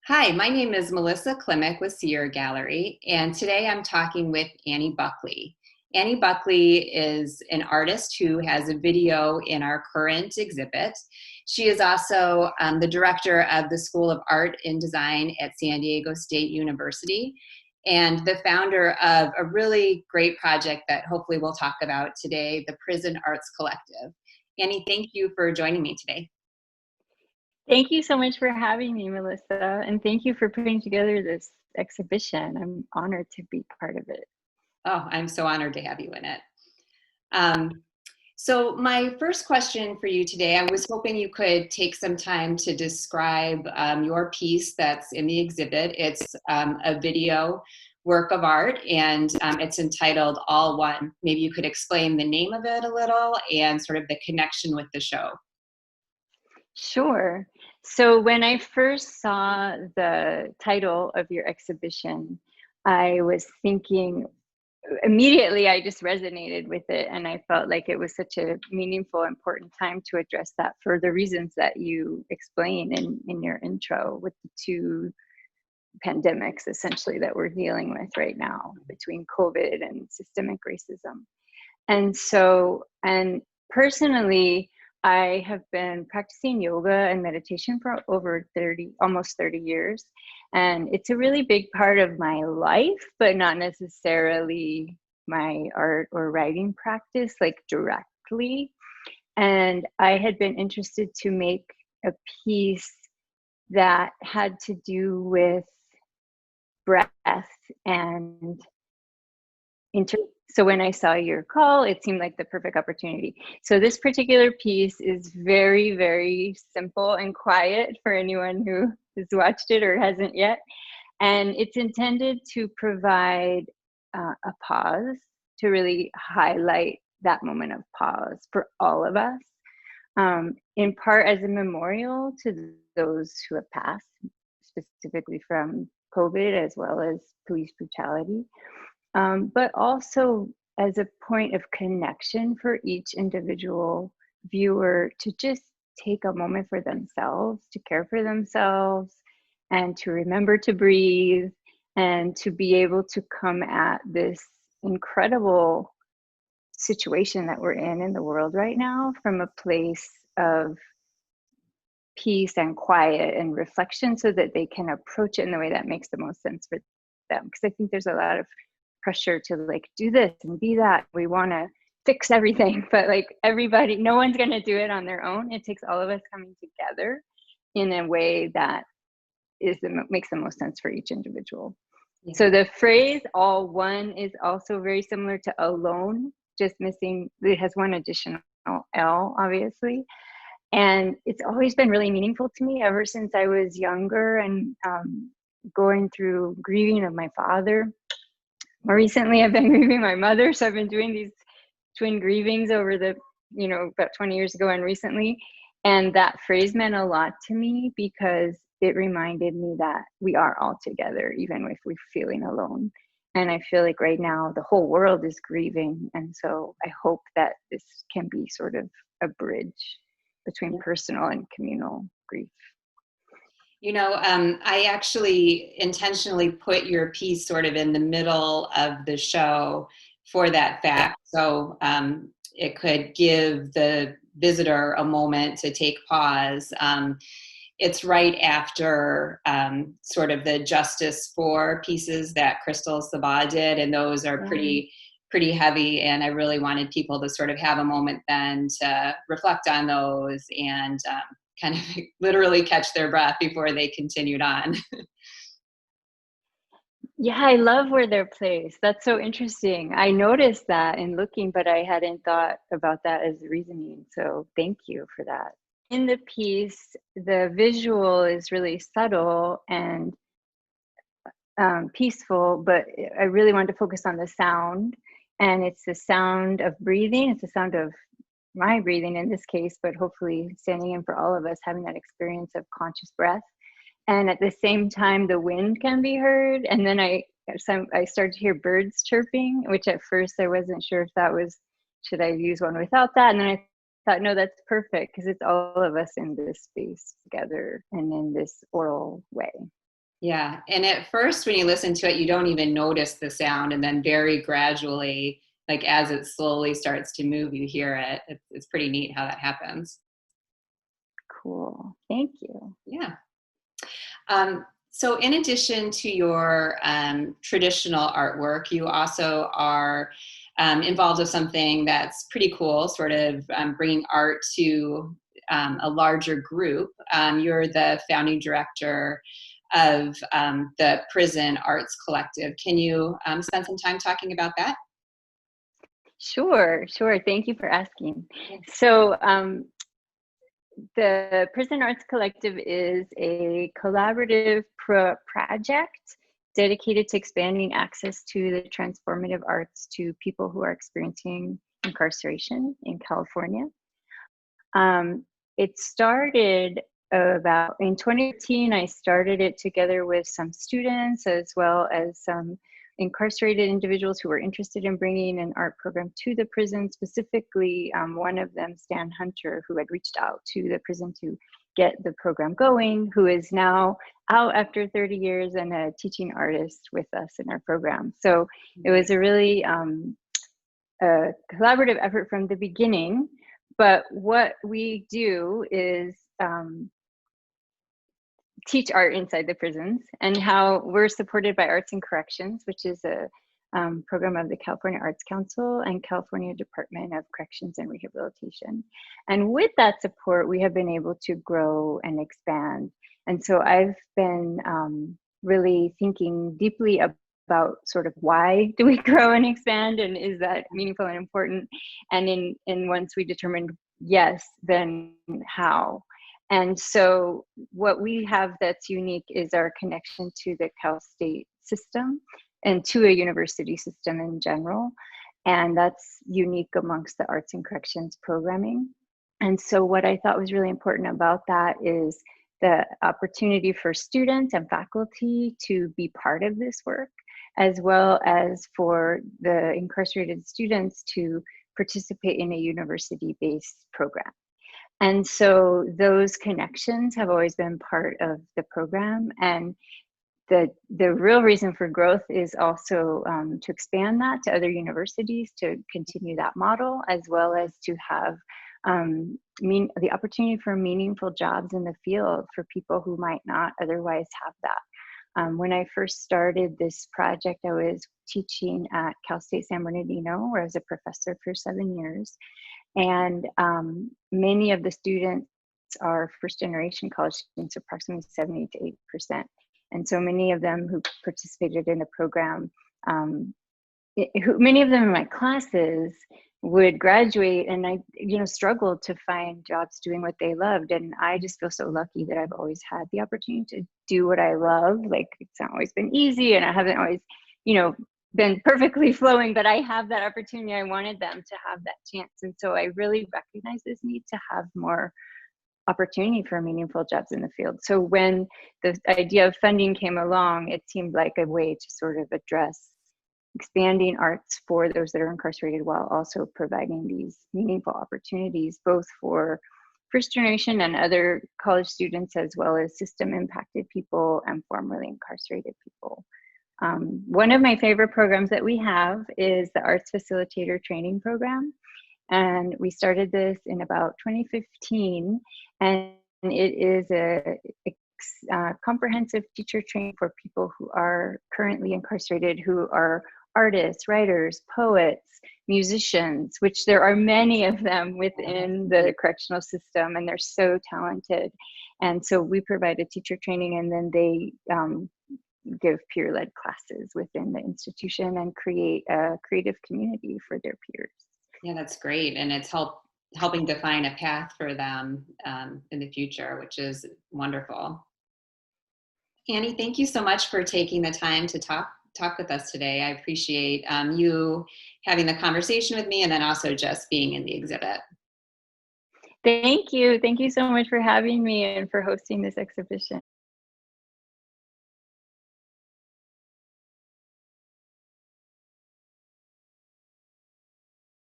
Hi, my name is Melissa Klimek with Sierra Gallery, and today I'm talking with Annie Buckley. Annie Buckley is an artist who has a video in our current exhibit. She is also the director of the School of Art and Design at San Diego State University and the founder of a really great project that hopefully we'll talk about today, the Prison Arts Collective. Annie, thank you for joining me today. Thank you so much for having me, Melissa, and thank you for putting together this exhibition. I'm honored to be part of it. Oh, I'm so honored to have you in it. Um, so my first question for you today, I was hoping you could take some time to describe your piece that's in the exhibit. It's a video work of art, and it's entitled All One. Maybe you could explain the name of it a little and sort of the connection with the show. Sure. So when I first saw the title of your exhibition, I was thinking immediately, I just resonated with it, and I felt like it was such a meaningful, important time to address that for the reasons that you explain in your intro with the two pandemics essentially that we're dealing with right now between COVID and systemic racism. And personally, I have been practicing yoga and meditation for over 30, almost 30 years. And it's a really big part of my life, but not necessarily my art or writing practice, like directly. And I had been interested to make a piece that had to do with breath and so when I saw your call, it seemed like the perfect opportunity. So this particular piece is very, very simple and quiet for anyone who has watched it or hasn't yet. And it's intended to provide a pause, to really highlight that moment of pause for all of us, in part as a memorial to those who have passed, specifically from COVID as well as police brutality. But also as a point of connection for each individual viewer to just take a moment for themselves, to care for themselves, and to remember to breathe, and to be able to come at this incredible situation that we're in the world right now from a place of peace and quiet and reflection so that they can approach it in the way that makes the most sense for them. Because I think there's a lot of pressure to like do this and be that. We want to fix everything, but like everybody, no one's going to do it on their own. It takes all of us coming together in a way that makes the most sense for each individual. Yeah. So the phrase all one is also very similar to alone, just missing, it has one additional L, obviously. And it's always been really meaningful to me ever since I was younger and going through grieving of my father. More recently, I've been grieving my mother. So I've been doing these twin grievings over about 20 years ago and recently. And that phrase meant a lot to me because it reminded me that we are all together, even if we're feeling alone. And I feel like right now the whole world is grieving. And so I hope that this can be sort of a bridge between personal and communal grief. You know, I actually intentionally put your piece sort of in the middle of the show for that fact. So it could give the visitor a moment to take pause. It's right after sort of the Justice for pieces that Crystal Sabah did, and those are pretty heavy. And I really wanted people to sort of have a moment then to reflect on those and kind of literally catch their breath before they continued on. Yeah, I love where they're placed. That's so interesting. I noticed that in looking, but I hadn't thought about that as reasoning. So thank you for that. In the piece, the visual is really subtle and peaceful, but I really wanted to focus on the sound. And it's the sound of breathing. It's the sound of my breathing in this case, but hopefully standing in for all of us, having that experience of conscious breath. And at the same time, the wind can be heard. And then I started to hear birds chirping, which at first I wasn't sure if that was, should I use one without that? And then I thought, no, that's perfect because it's all of us in this space together and in this oral way. Yeah. And at first, when you listen to it, you don't even notice the sound. And then very gradually, like as it slowly starts to move, you hear it. It's pretty neat how that happens. Cool. Thank you. Yeah. So, in addition to your traditional artwork, you also are involved with something that's pretty cool, sort of bringing art to a larger group. You're the founding director of the Prison Arts Collective. Can you spend some time talking about that? Sure, sure. Thank you for asking. Yeah. So, the Prison Arts Collective is a collaborative project dedicated to expanding access to the transformative arts to people who are experiencing incarceration in California. Um, it started about in 2018. I started it together with some students as well as some incarcerated individuals who were interested in bringing an art program to the prison. Specifically, one of them, Stan Hunter, who had reached out to the prison to get the program going, who is now out after 30 years and a teaching artist with us in our program. So it was a really a collaborative effort from the beginning. But what we do is teach art inside the prisons, and how we're supported by Arts and Corrections, which is a program of the California Arts Council and California Department of Corrections and Rehabilitation. And with that support, we have been able to grow and expand. And so I've been really thinking deeply about sort of why do we grow and expand, and is that meaningful and important? And in once we determined yes, then how? And so what we have that's unique is our connection to the Cal State system and to a university system in general. And that's unique amongst the Arts and Corrections programming. And so what I thought was really important about that is the opportunity for students and faculty to be part of this work, as well as for the incarcerated students to participate in a university-based program. And so those connections have always been part of the program. And the real reason for growth is also to expand that to other universities, to continue that model, as well as to have the opportunity for meaningful jobs in the field for people who might not otherwise have that. When I first started this project, I was teaching at Cal State San Bernardino, where I was a professor for 7 years. And many of the students are first generation college students, approximately 70 to 80%. And so many of them who participated in the program, many of them in my classes would graduate, and I, struggled to find jobs doing what they loved. And I just feel so lucky that I've always had the opportunity to do what I love. Like, it's not always been easy, and I haven't always, been perfectly flowing, but I have that opportunity. I wanted them to have that chance. And so I really recognize this need to have more opportunity for meaningful jobs in the field. So when the idea of funding came along, it seemed like a way to sort of address expanding arts for those that are incarcerated, while also providing these meaningful opportunities, both for first generation and other college students, as well as system impacted people and formerly incarcerated people. One of my favorite programs that we have is the Arts Facilitator Training Program. And we started this in about 2015. And it is a comprehensive teacher training for people who are currently incarcerated, who are artists, writers, poets, musicians, which there are many of them within the correctional system, and they're so talented. And so we provide a teacher training, and then they give peer-led classes within the institution and create a creative community for their peers. Yeah, that's great. And it's helping define a path for them in the future, which is wonderful. Annie, thank you so much for taking the time to talk with us today. I appreciate you having the conversation with me, and then also just being in the exhibit. Thank you. Thank you so much for having me and for hosting this exhibition.